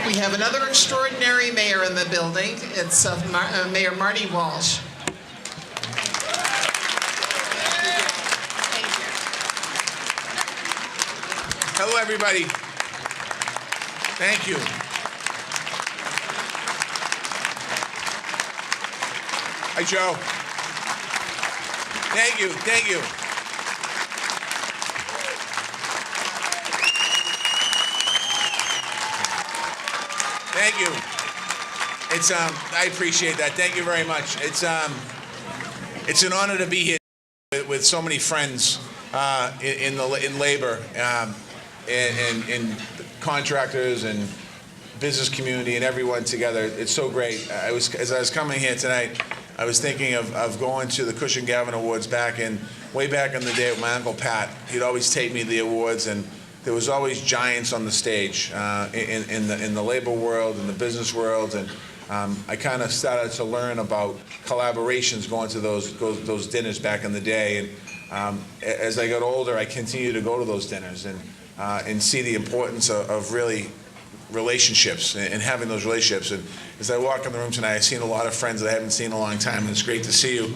We have another extraordinary mayor in the building. It's Mayor Marty Walsh. Hello, everybody. Thank you. Hi, Joe. Thank you. Thank you. Thank you. It's I appreciate that. Thank you very much. It's an honor to be here with so many friends in labor and contractors and business community and everyone together. It's so great. As I was coming here tonight, I was thinking of going to the Cushing Gavin Awards way back in the day with my Uncle Pat. He'd always take me to the awards, and there was always giants on the stage in the labor world, in the business world, and I kind of started to learn about collaborations going to those dinners back in the day. And as I got older, I continued to go to those dinners and see the importance of really relationships and having those relationships. And as I walk in the room tonight, I've seen a lot of friends that I haven't seen in a long time, and it's great to see you.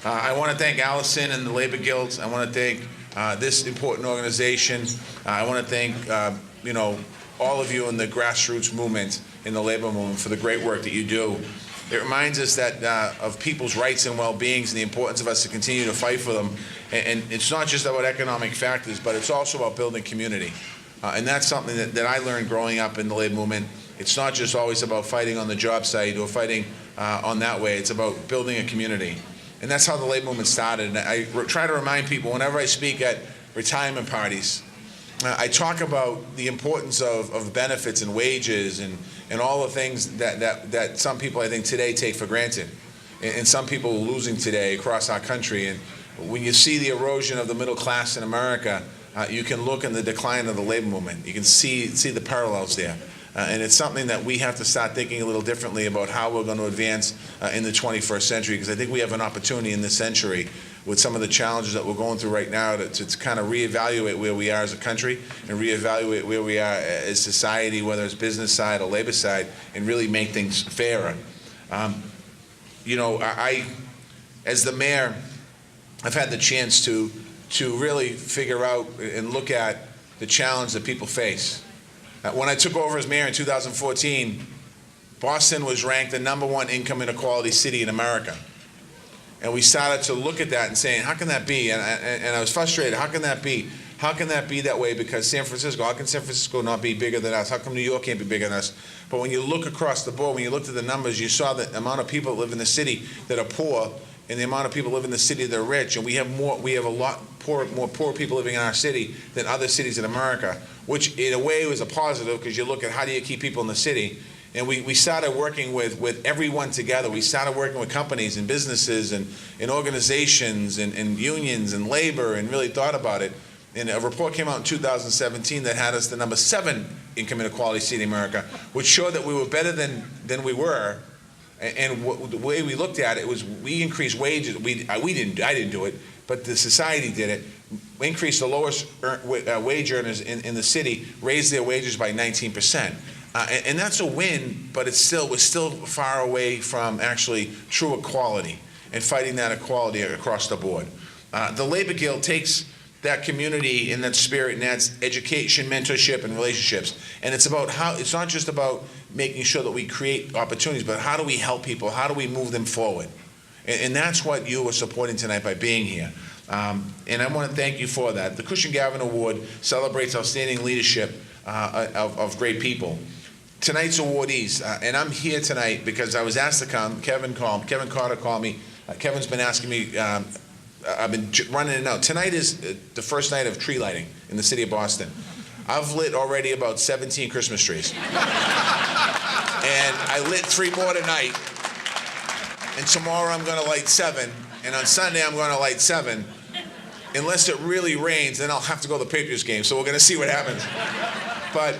I want to thank Allison and the Labor Guilds. I want to thank this important organization. I want to thank all of you in the grassroots movement, in the labor movement, for the great work that you do. It reminds us that of people's rights and well-beings and the importance of us to continue to fight for them. And it's not just about economic factors, but it's also about building community. And that's something that I learned growing up in the labor movement. It's not just always about fighting on the job site or fighting on that way. It's about building a community. And that's how the labor movement started. And I try to remind people whenever I speak at retirement parties, I talk about the importance of benefits and wages and all the things that some people, I think, today take for granted. And some people are losing today across our country. And when you see the erosion of the middle class in America, you can look in the decline of the labor movement. You can see the parallels there. And it's something that we have to start thinking a little differently about how we're going to advance in the 21st century, because I think we have an opportunity in this century with some of the challenges that we're going through right now to kind of reevaluate where we are as a country and reevaluate where we are as society, whether it's business side or labor side, and really make things fairer. As the mayor, I've had the chance to really figure out and look at the challenge that people face. When I took over as mayor in 2014, Boston was ranked the #1 income inequality city in America. And we started to look at that and saying, how can that be? And I was frustrated. How can that be? How can that be that way? Because how can San Francisco not be bigger than us? How come New York can't be bigger than us? But when you look across the board, when you looked at the numbers, you saw the amount of people that live in the city that are poor and the amount of people live in the city that are rich. And we have a lot more poor people living in our city than other cities in America, which in a way was a positive, because you look at how do you keep people in the city. And we started working with everyone together. We started working with companies and businesses and organizations and unions and labor, and really thought about it. And a report came out in 2017 that had us the #7 income inequality city in America, which showed that we were better than we were. And the way we looked at it was we increased wages. I didn't do it, but the society did it. We increased the lowest wage earners in the city, raised their wages by 19%. And that's a win, but we're still far away from actually true equality and fighting that equality across the board. The Labor Guild takes that community in that spirit and adds education, mentorship, and relationships. And it's not just about making sure that we create opportunities, but how do we help people? How do we move them forward? And that's what you are supporting tonight by being here. And I want to thank you for that. The Cushing Gavin Award celebrates outstanding leadership of great people. Tonight's awardees, and I'm here tonight because I was asked to come. Kevin Carter called me. Kevin's been asking me. I've been running it out. Tonight is the first night of tree lighting in the city of Boston. I've lit already about 17 Christmas trees. And I lit 3 more tonight. And tomorrow I'm going to light 7. And on Sunday I'm going to light 7. Unless it really rains, then I'll have to go to the Patriots game. So we're going to see what happens. But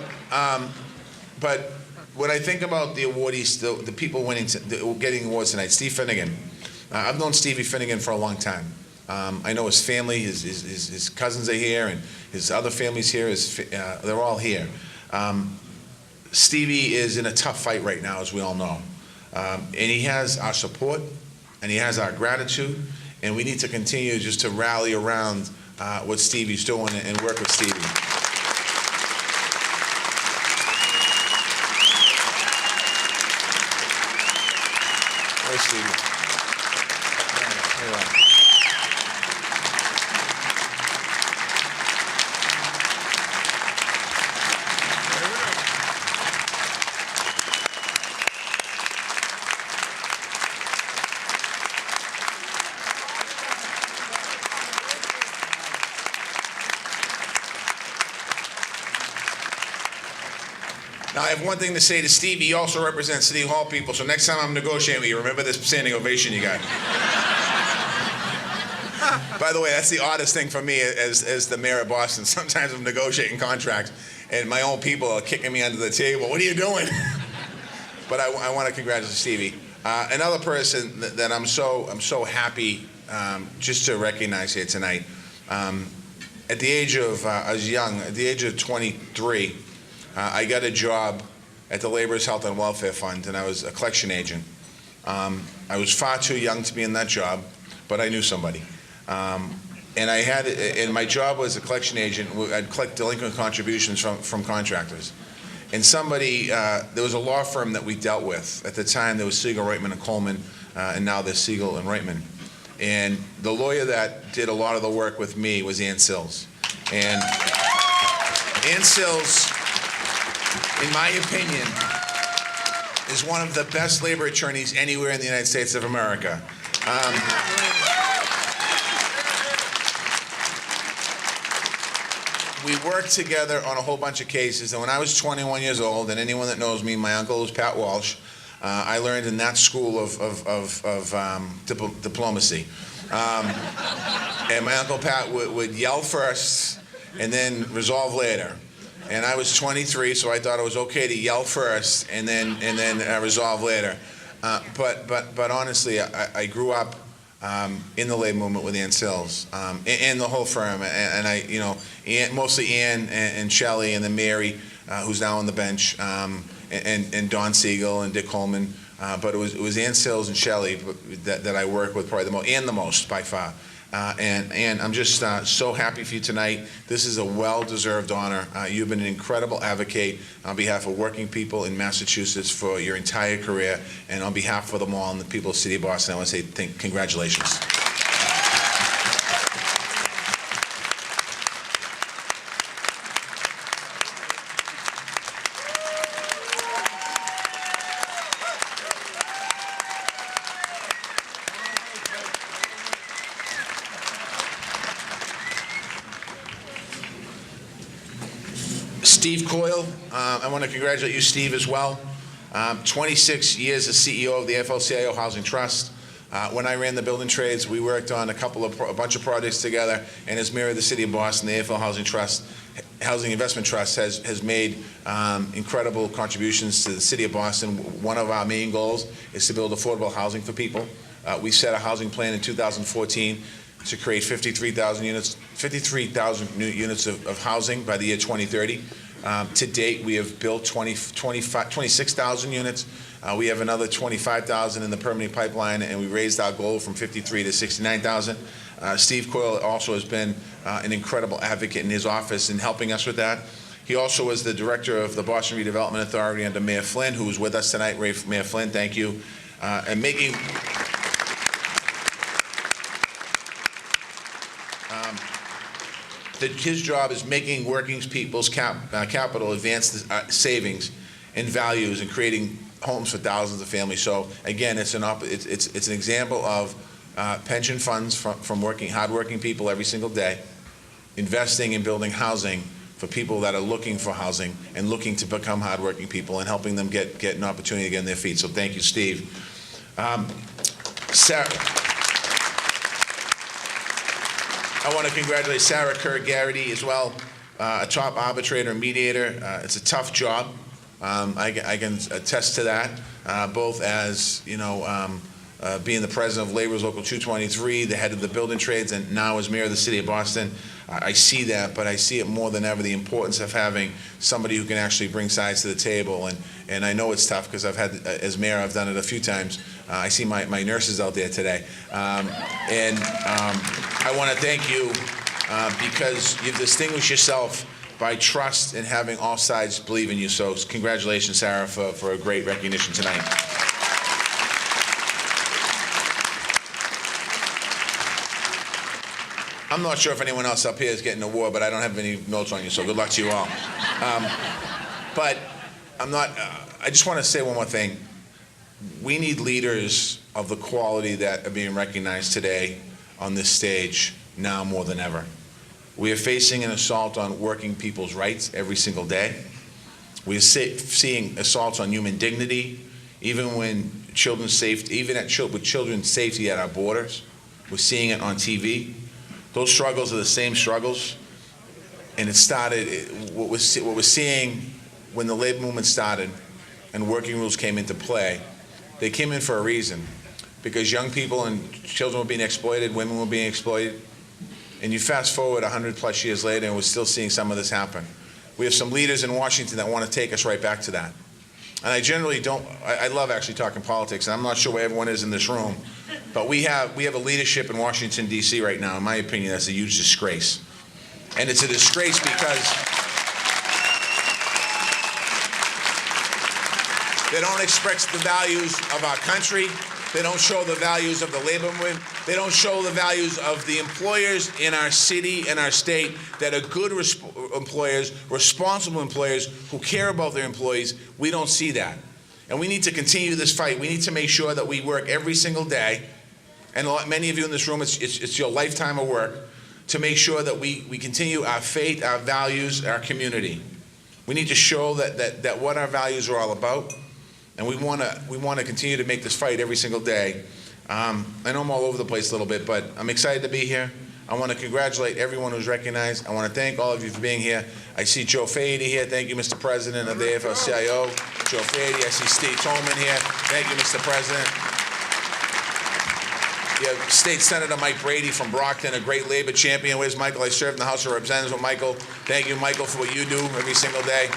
when I think about the awardees, the people getting awards tonight, Steve Finnegan. I've known Stevie Finnegan for a long time. I know his family, his cousins are here, and his other family's here. They're all here. Stevie is in a tough fight right now, as we all know. And he has our support, and he has our gratitude, and we need to continue just to rally around what Stevie's doing and work with Stevie. Where's Stevie? There you are. Now, I have one thing to say to Stevie. He also represents City Hall people, so next time I'm negotiating with you, remember this standing ovation you got. By the way, that's the oddest thing for me as the mayor of Boston. Sometimes I'm negotiating contracts, and my own people are kicking me under the table. What are you doing? But I want to congratulate Stevie. Another person that I'm so happy just to recognize here tonight. At the age of, I was young, at the age of 23, I got a job at the Laborers Health and Welfare Fund, and I was a collection agent. I was far too young to be in that job, but I knew somebody. And my job was a collection agent. I'd collect delinquent contributions from contractors. And there was a law firm that we dealt with. At the time, there was Siegel, Reitman, and Coleman, and now there's Siegel and Reitman. And the lawyer that did a lot of the work with me was Ann Sills. And Ann Sills, in my opinion, is one of the best labor attorneys anywhere in the United States of America. We worked together on a whole bunch of cases, and when I was 21 years old, and anyone that knows me, my uncle was Pat Walsh. I learned in that school of diplomacy. And my Uncle Pat would yell first and then resolve later. And I was 23, so I thought it was okay to yell first and then resolve later. But honestly, I grew up in the labor movement with Ann Sills and the whole firm, and I, mostly Ann and Shelley, and then Mary, who's now on the bench, and Don Siegel and Dick Coleman. But it was Ann Sills and Shelley that I work with probably the most by far. And I'm just so happy for you tonight. This is a well-deserved honor. You've been an incredible advocate on behalf of working people in Massachusetts for your entire career, and on behalf of them all and the people of the city of Boston, I want to say congratulations. Steve Coyle, I want to congratulate you, Steve, as well. 26 years as CEO of the AFL-CIO Housing Trust. When I ran the building trades, we worked on a bunch of projects together, and as mayor of the city of Boston, the AFL Housing Investment Trust has made incredible contributions to the city of Boston. One of our main goals is to build affordable housing for people. We set a housing plan in 2014 to create 53,000 new units of housing by the year 2030. To date, we have built 26,000 units. We have another 25,000 in the permanent pipeline, and we raised our goal from 53 to 69,000. Steve Coyle also has been an incredible advocate in his office in helping us with that. He also was the director of the Boston Redevelopment Authority under Mayor Flynn, who is with us tonight. Mayor Flynn, thank you. And making his job is making working people's capital advance the, savings and values, and creating homes for thousands of families. So again, it's an example of pension funds from hardworking people every single day, investing in building housing for people that are looking for housing and looking to become hardworking people, and helping them get an opportunity to get on their feet. So thank you, Steve. Sarah. I want to congratulate Sarah Kerr-Garrity as well, a top arbitrator and mediator. It's a tough job. I can attest to that, both as being the president of Labor's Local 223, the head of the building trades, and now as mayor of the city of Boston. I see that, but I see it more than ever, the importance of having somebody who can actually bring sides to the table. And I know it's tough because I've had, as mayor, I've done it a few times. I see my nurses out there today. I want to thank you because you've distinguished yourself by trust and having all sides believe in you. So congratulations, Sarah, for a great recognition tonight. I'm not sure if anyone else up here is getting an award, but I don't have any notes on you, so good luck to you all. But I just want to say one more thing. We need leaders of the quality that are being recognized today on this stage now more than ever. We are facing an assault on working people's rights every single day. We are seeing assaults on human dignity, even when children's safety, with children's safety at our borders. We're seeing it on TV. Those struggles are the same struggles, and it started. What we're seeing when the labor movement started, and working rules came into play. They came in for a reason, because young people and children were being exploited, women were being exploited, and you fast forward 100+ years later, and we're still seeing some of this happen. We have some leaders in Washington that want to take us right back to that. And I generally don't. I love actually talking politics, and I'm not sure where everyone is in this room. But we have a leadership in Washington, D.C. right now, in my opinion, that's a huge disgrace. And it's a disgrace because they don't express the values of our country. They don't show the values of the labor movement. They don't show the values of the employers in our city and our state that are good employers, responsible employers who care about their employees. We don't see that. And we need to continue this fight. We need to make sure that we work every single day, and many of you in this room, it's your lifetime of work, to make sure that we continue our faith, our values, our community. We need to show that what our values are all about, and we want to continue to make this fight every single day. I know I'm all over the place a little bit, but I'm excited to be here. I want to congratulate everyone who's recognized. I want to thank all of you for being here. I see Joe Fahey here. Thank you, Mr. President of the AFL-CIO. Joe Fahey. I see Steve Tolman here. Thank you, Mr. President. You have State Senator Mike Brady from Brockton, a great labor champion. Where's Michael? I served in the House of Representatives with Michael. Thank you, Michael, for what you do every single day.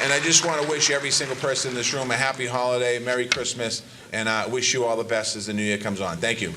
And I just want to wish every single person in this room a happy holiday, Merry Christmas, and wish you all the best as the new year comes on. Thank you.